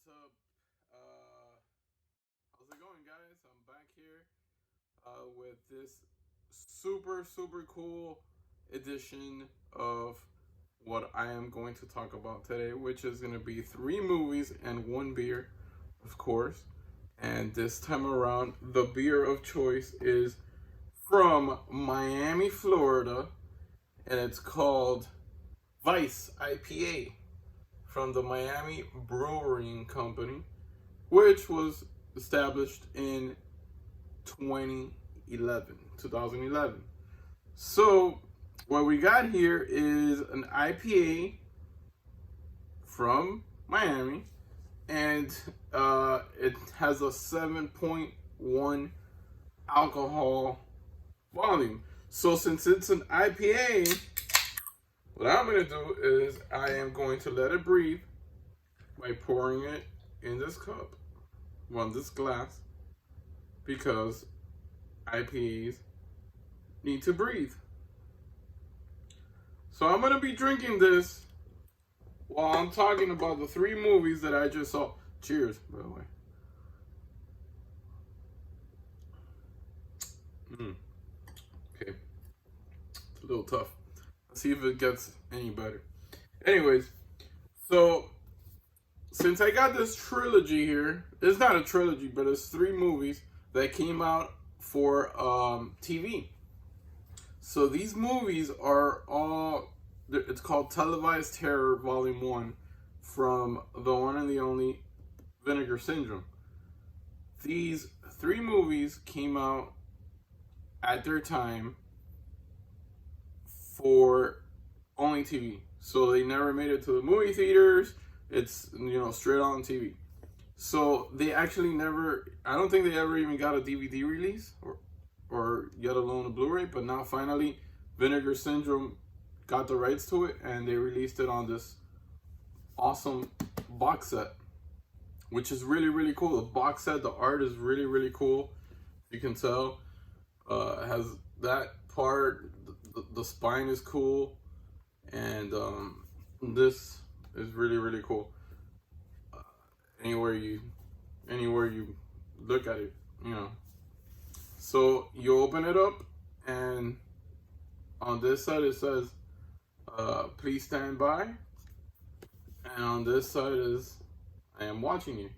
What's up? How's it going, guys? I'm back here with this super cool edition of what I am going to talk about today, which is going to be three movies and one beer, of course. And this time around, the beer of choice is from Miami, Florida, and it's called Vice IPA from the Miami Brewing Company, which was established in 2011. So what we got here is an IPA from Miami, and it has a 7.1 alcohol volume. So since it's an IPA, what I'm going to do is I am going to let it breathe by pouring it in this cup, this glass, because IPAs need to breathe. So I'm going to be drinking this while I'm talking about the three movies that I just saw. Cheers, by the way. Okay. It's a little tough. Let's see if it gets any better. Anyways, so since I got this trilogy here, it's not a trilogy, but it's three movies that came out for TV. So these movies are all, it's called Televised Terror Volume 1 from the one and the only Vinegar Syndrome. These three movies came out at their time for only TV. So they never made it to the movie theaters. It's, straight on TV. So they actually never, I don't think they ever even got a DVD release or yet alone a Blu-ray, but now finally Vinegar Syndrome got the rights to it and they released it on this awesome box set, which is really cool. The box set, the art is really cool. You can tell it has that part, the spine is cool, and this is really cool. Anywhere you look at it, So you open it up, and on this side it says, "Please stand by," and on this side is, "I am watching you."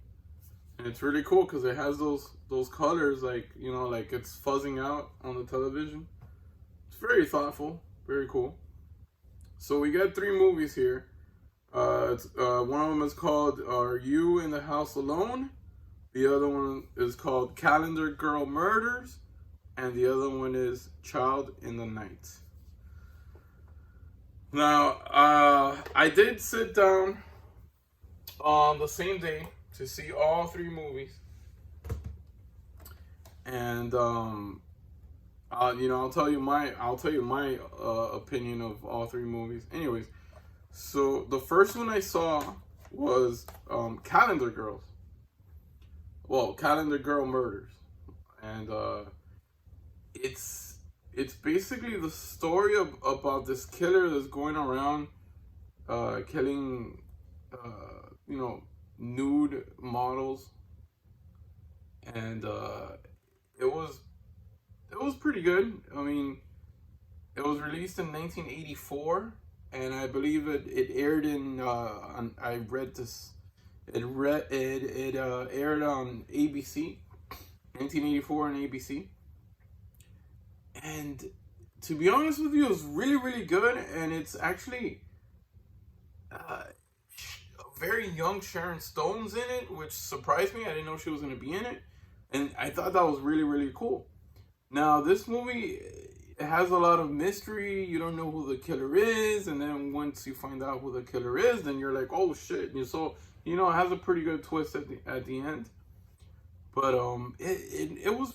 And it's really cool because it has those colors, like like it's fuzzing out on the television. It's very thoughtful, very cool. So we got three movies here. One of them is called "Are You in the House Alone?" The other one is called "Calendar Girl Murders," and the other one is "Child in the Night." Now, I did sit down on the same day to see all three movies, and I'll tell you my opinion of all three movies. Anyways, so the first one I saw was Calendar Girls. Well, Calendar Girl Murders, and it's basically the story about this killer that's going around killing nude models, and it was pretty good. I mean, it was released in 1984, and I believe it aired in I read this. It aired on ABC, 1984 on ABC. And to be honest with you, it was really good, and it's actually a very young Sharon Stone's in it, which surprised me. I didn't know she was going to be in it, and I thought that was really cool. Now, this movie, it has a lot of mystery. You don't know who the killer is, and then once you find out who the killer is, then you're like, oh shit. And so, it has a pretty good twist at the end. But it was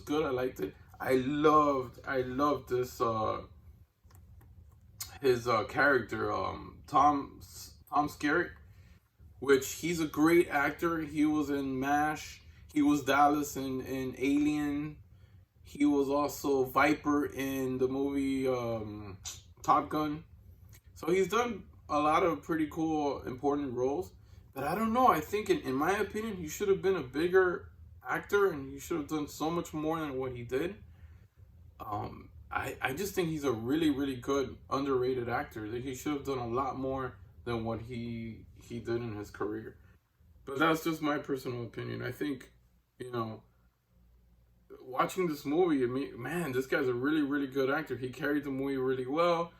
good. I liked it. I loved this his character, Tom Skerritt, which he's a great actor. He was in MASH. He was Dallas in Alien. He was also Viper in the movie Top Gun. So he's done a lot of pretty cool, important roles. But I don't know. I think, in my opinion, he should have been a bigger actor, and he should have done so much more than what he did. I just think he's a really, really good underrated actor. That he should have done a lot more than what he did in his career. But that's just my personal opinion. I think, you know, watching this movie, man, this guy's a really, really good actor. He carried the movie really well.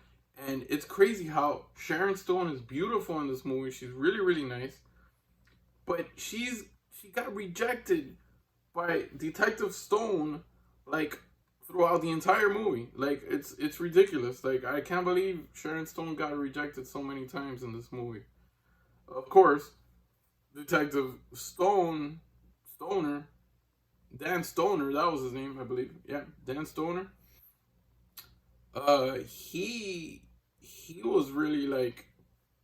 And it's crazy how Sharon Stone is beautiful in this movie. She's really, really nice. But she got rejected by Detective Stone, like, throughout the entire movie. Like, it's ridiculous. Like, I can't believe Sharon Stone got rejected so many times in this movie. Of course, Detective Stoner, Dan Stoner, that was his name, I believe. Yeah, Dan Stoner. He was really like,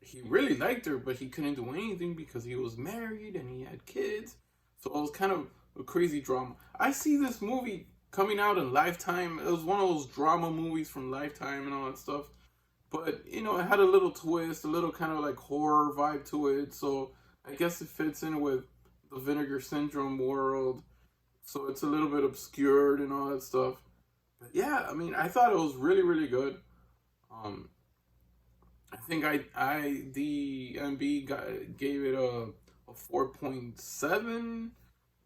he really liked her, but he couldn't do anything because he was married and he had kids. So it was kind of a crazy drama. I see this movie coming out in Lifetime. It was one of those drama movies from Lifetime and all that stuff. But, you know, it had a little twist, a little kind of like horror vibe to it. So I guess it fits in with the Vinegar Syndrome world. So it's a little bit obscured and all that stuff. But yeah, I mean, I thought it was really, really good. I think the MB gave it a 4.7.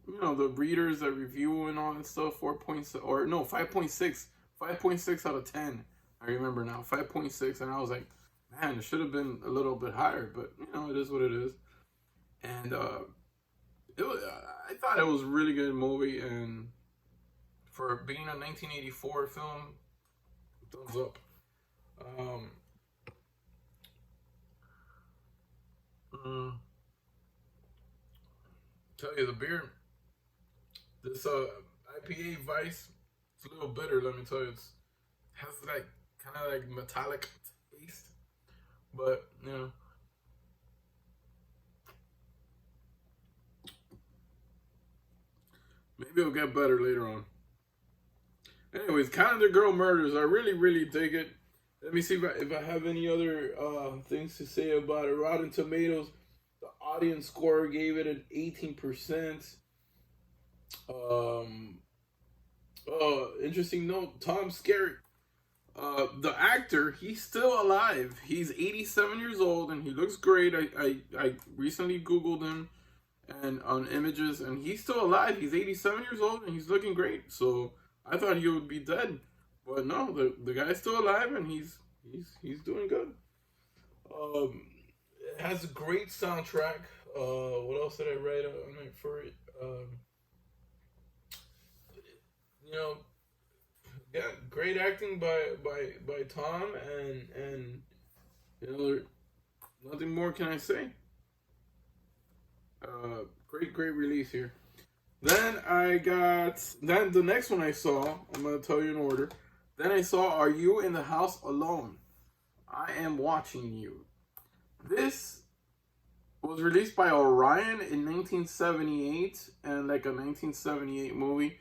You know, the readers that review and all that stuff, 4.7, or no, 5.6. 5.6 out of 10. I remember now, 5.6. And I was like, man, it should have been a little bit higher. But, you know, it is what it is. And I thought it was a really good movie. And for being a 1984 film, thumbs up. Tell you the beer, this IPA Vice, it's a little bitter. Let me tell you, it has like kind of like metallic taste, but you know, maybe it'll get better later on. Anyways, Calendar Girl Murders, I really, really dig it. Let me see if I have any other things to say about it. Rotten Tomatoes, the audience score gave it an 18%. Interesting note, Tom Skerritt, the actor, he's still alive. He's 87 years old and he looks great. I recently Googled him and on images, and he's still alive. He's 87 years old and he's looking great. So I thought he would be dead. But no, the guy's still alive and he's doing good. It has a great soundtrack. What else did I write on it for it? You know, yeah, great acting by Tom, and you know, nothing more can I say. Great release here. Then the next one I saw. I'm gonna tell you in order. Then I saw Are You in the House Alone? I Am Watching You. This was released by Orion in 1978, and like a 1978 movie.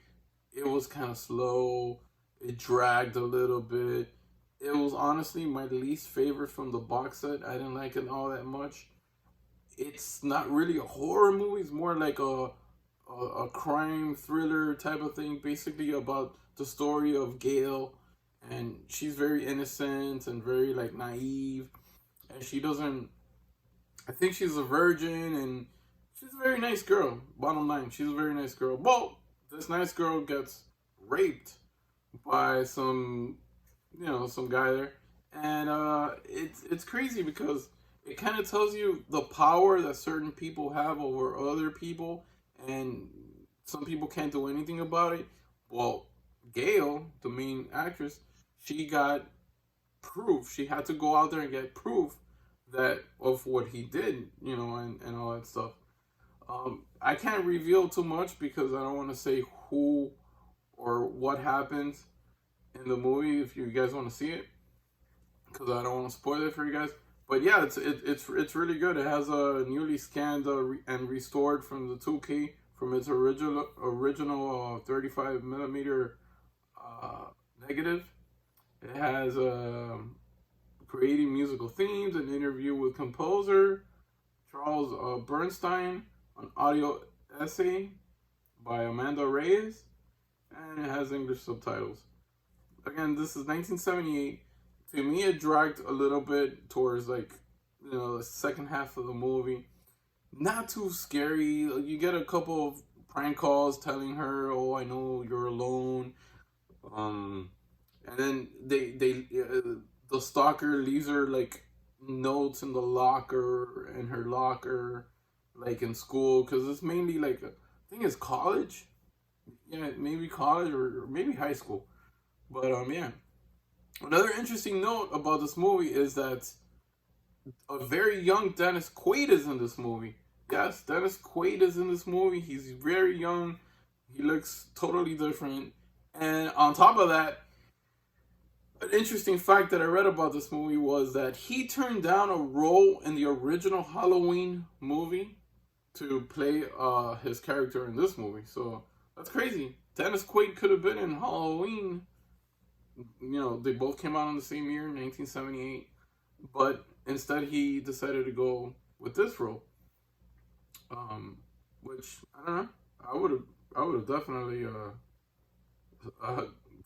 It was kind of slow. It dragged a little bit. It was honestly my least favorite from the box set. I didn't like it all that much. It's not really a horror movie. It's more like a crime thriller type of thing, basically about the story of Gail, and she's very innocent and very like naive, and she doesn't. I think she's a virgin, and she's a very nice girl. Bottom line, she's a very nice girl. Well, this nice girl gets raped by some guy there, and it's crazy because it kind of tells you the power that certain people have over other people, and some people can't do anything about it. Well, Gail, the main actress, she got proof. She had to go out there and get proof that of what he did, and all that stuff. I can't reveal too much because I don't want to say who or what happens in the movie if you guys want to see it, because I don't want to spoil it for you guys. But yeah, it's really good. It has a newly scanned and restored from the 2K from its original 35 millimeter negative. It has creating musical themes, an interview with composer, Charles Bernstein, an audio essay by Amanda Reyes, and it has English subtitles. Again, this is 1978. To me, it dragged a little bit towards like, the second half of the movie. Not too scary. You get a couple of prank calls telling her, "Oh, I know you're alone," and then the stalker leaves her like notes in the locker, in her locker, like in school, because it's mainly like I think it's college, yeah, maybe college or maybe high school, but yeah. Another interesting note about this movie is that a very young Dennis Quaid is in this movie. Yes, Dennis Quaid is in this movie. He's very young. He looks totally different. And on top of that, an interesting fact that I read about this movie was that he turned down a role in the original Halloween movie to play his character in this movie. So that's crazy. Dennis Quaid could have been in Halloween. They both came out in the same year, 1978. But instead, he decided to go with this role. Which I don't know. I would have definitely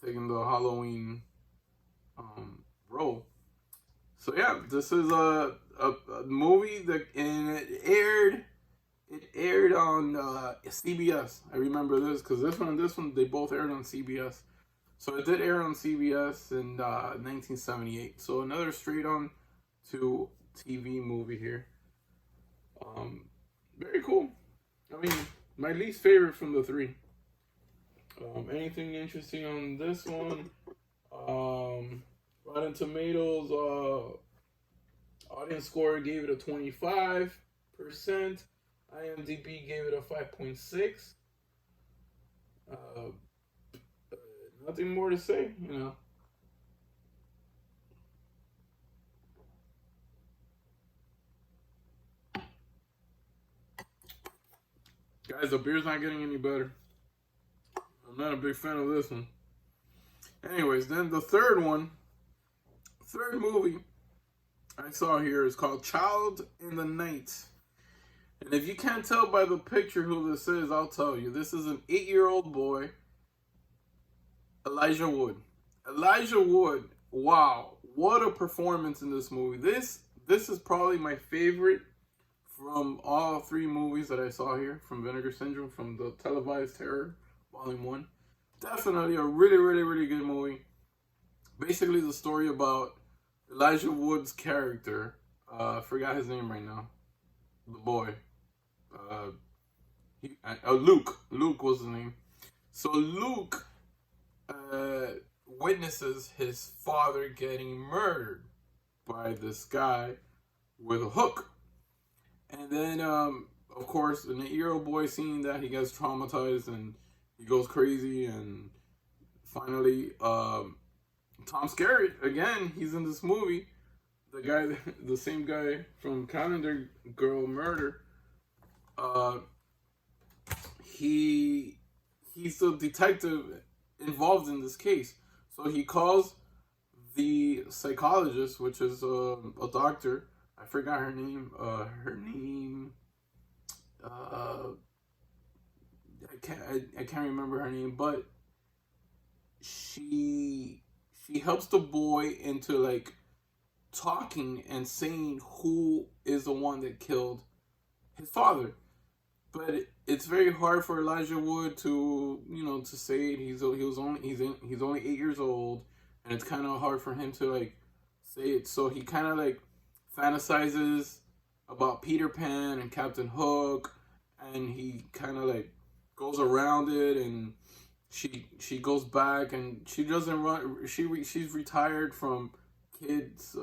taken the Halloween role. So yeah, this is a movie that, and it aired on CBS. I remember this because this one they both aired on CBS. So it did air on CBS in 1978. So another straight on to TV movie here. Very cool. I mean, my least favorite from the three. Anything interesting on this one? Rotten Tomatoes audience score gave it a 25%. IMDb gave it a 5.6. Nothing more to say, Guys, the beer's not getting any better. I'm not a big fan of this one. Anyways, then the third movie I saw here is called Child in the Night. And if you can't tell by the picture who this is, I'll tell you. This is an 8-year-old boy, Elijah Wood. Elijah Wood, wow, what a performance in this movie. This is probably my favorite from all three movies that I saw here, from Vinegar Syndrome, from the Televised Terror, Volume 1. Definitely a really, really, really good movie. Basically the story about Elijah Wood's character. I forgot his name right now. The boy. Luke. Luke was his name. So Luke witnesses his father getting murdered by this guy with a hook. And then, of course, an 8-year-old boy seeing that, he gets traumatized and he goes crazy. And finally, Tom Skerritt, again, he's in this movie. The guy, the same guy from Calendar Girl Murder. He's the detective involved in this case. So he calls the psychologist, which is a doctor. I forgot her name. I can't remember her name, but she helps the boy into like talking and saying who is the one that killed his father. But it's very hard for Elijah Wood to to say it. He's only 8 years old, and it's kind of hard for him to like say it. So he kind of like fantasizes about Peter Pan and Captain Hook, and he kind of like goes around it. And she goes back, and she doesn't run. She's retired from kids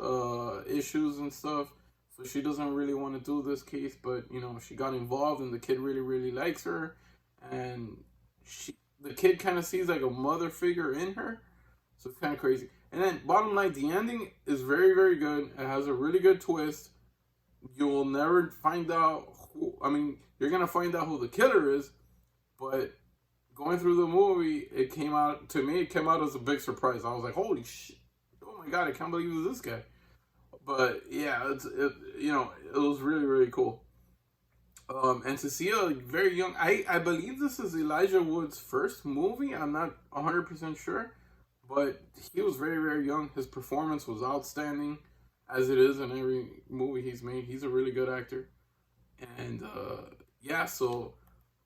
issues and stuff, so she doesn't really want to do this case. But she got involved, and the kid really, really likes her, and the kid kind of sees like a mother figure in her. So it's kind of crazy. And then, bottom line, the ending is very, very good. It has a really good twist. You will never find out who. I mean, you're gonna find out who the killer is, but going through the movie, it came out as a big surprise. I was like, holy shit! Oh my god, I can't believe it was this guy. But yeah, it was really, really cool. And to see a very young, I believe this is Elijah Wood's first movie. I'm not 100% sure, but he was very, very young. His performance was outstanding, as it is in every movie he's made. He's a really good actor. And yeah, so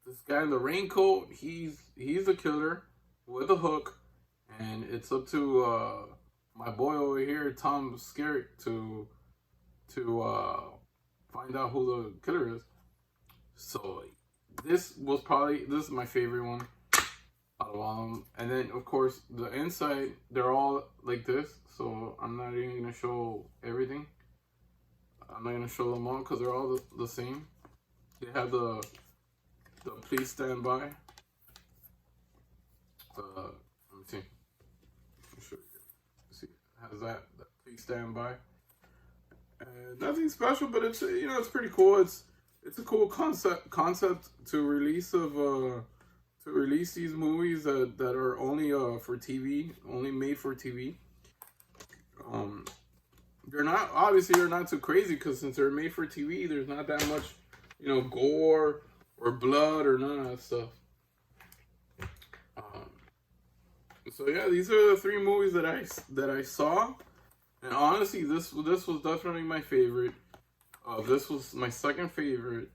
this guy in the raincoat, he's a killer with a hook, and it's up to my boy over here, Tom Skerritt, to find out who the killer is. So this is my favorite one out of all of them. And then of course the inside, they're all like this, so I'm not even gonna show everything. I'm not gonna show them all because they're all the same. They have the please stand by. Let me see. I'll show you. See, it has that please stand by. Nothing special, but it's it's pretty cool. It's a cool concept to release these movies that are only for TV, only made for TV. They're not too crazy because since they're made for TV, there's not that much gore or blood or none of that stuff. So yeah, these are the 3 movies that I saw, and honestly, this was definitely my favorite. This was my second favorite,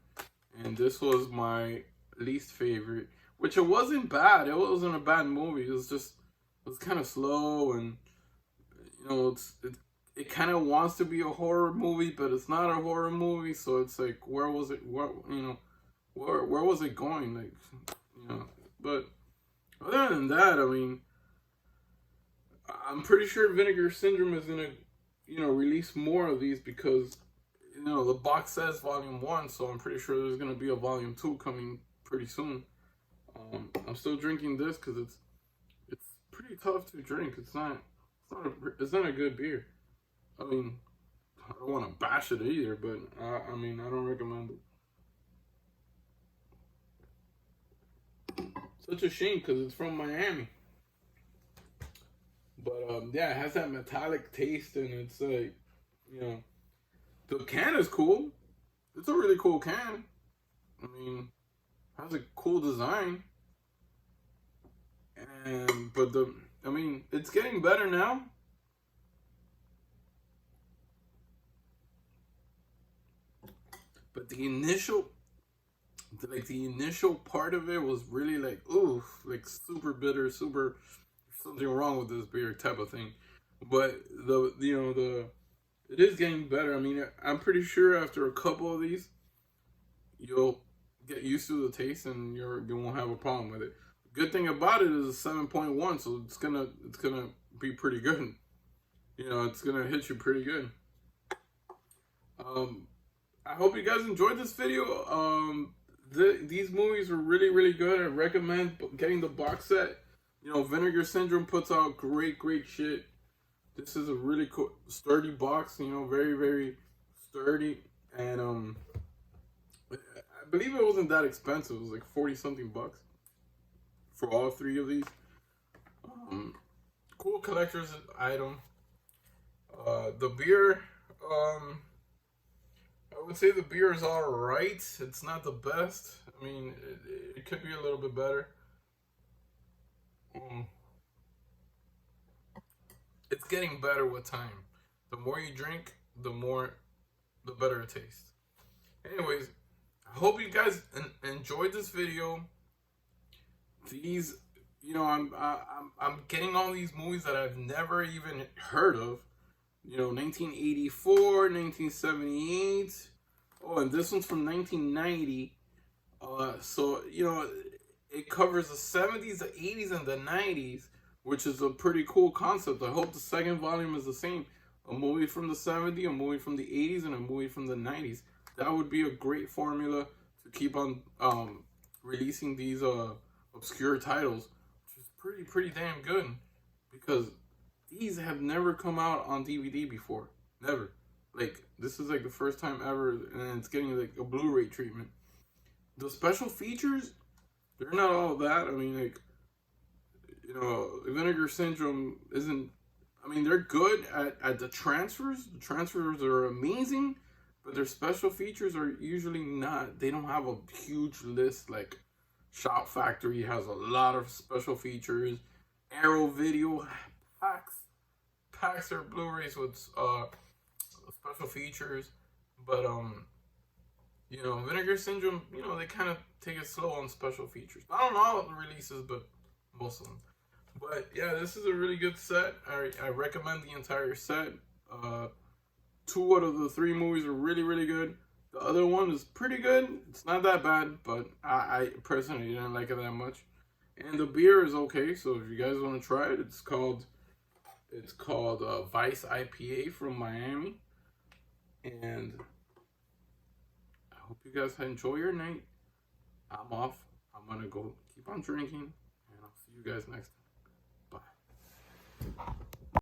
and this was my least favorite. Which it wasn't bad. It wasn't a bad movie. It was kind of slow, and it kind of wants to be a horror movie, but it's not a horror movie. So it's like, where was it? Where was it going? Like, But other than that, I mean, I'm pretty sure Vinegar Syndrome is gonna, release more of these because, the box says Volume 1, so I'm pretty sure there's gonna be a Volume 2 coming pretty soon. I'm still drinking this because it's pretty tough to drink. It's not a good beer. I mean, I don't want to bash it either, but I mean, I don't recommend it. Such a shame because it's from Miami. But yeah, it has that metallic taste, and it's like, the can is cool. It's a really cool can. I mean, it has a cool design. But it's getting better now. But the initial part of it was really like, oof, like super bitter, super something wrong with this beer type of thing. But it is getting better. I mean, I'm pretty sure after a couple of these, you'll get used to the taste and you won't have a problem with it. The good thing about it is a 7.1, so it's gonna be pretty good. It's gonna hit you pretty good. I hope you guys enjoyed this video. These movies are really, really good. I recommend getting the box set. Vinegar Syndrome puts out great shit. This is a really cool, sturdy box. Very, very sturdy, and I believe it wasn't that expensive. It was like 40-something bucks for all 3 of these. Cool collector's item. The beer, I would say the beer is alright. It's not the best. I mean, it could be a little bit better. It's getting better with time. The more you drink, the better it tastes. Anyways, I hope you guys enjoyed this video. These, I'm getting all these movies that I've never even heard of. 1984, 1978. Oh, and this one's from 1990. So, it covers the 70s, the 80s, and the 90s, which is a pretty cool concept. I hope the second volume is the same. A movie from the 70s, a movie from the 80s, and a movie from the 90s. That would be a great formula to keep on releasing these obscure titles, which is pretty damn good, because these have never come out on DVD before. Never. Like, this is like the first time ever, and it's getting like a Blu-ray treatment. The special features, they're not all that. I mean, like, Vinegar Syndrome isn't, I mean, they're good at the transfers. The transfers are amazing, but their special features are usually not. They don't have a huge list like Shop Factory has a lot of special features. Arrow Video packs their Blu-rays with special features, but Vinegar Syndrome, they kind of take it slow on special features. I don't know all the releases, but most of them. But yeah, this is a really good set. I recommend the entire set. 2 out of the 3 movies are really, really good. The other one is pretty good. It's not that bad, but I personally didn't like it that much. And the beer is okay, so if you guys want to try it, it's called Vice IPA from Miami. And I hope you guys enjoy your night. I'm off. I'm gonna go keep on drinking, and I'll see you guys next time. Bye.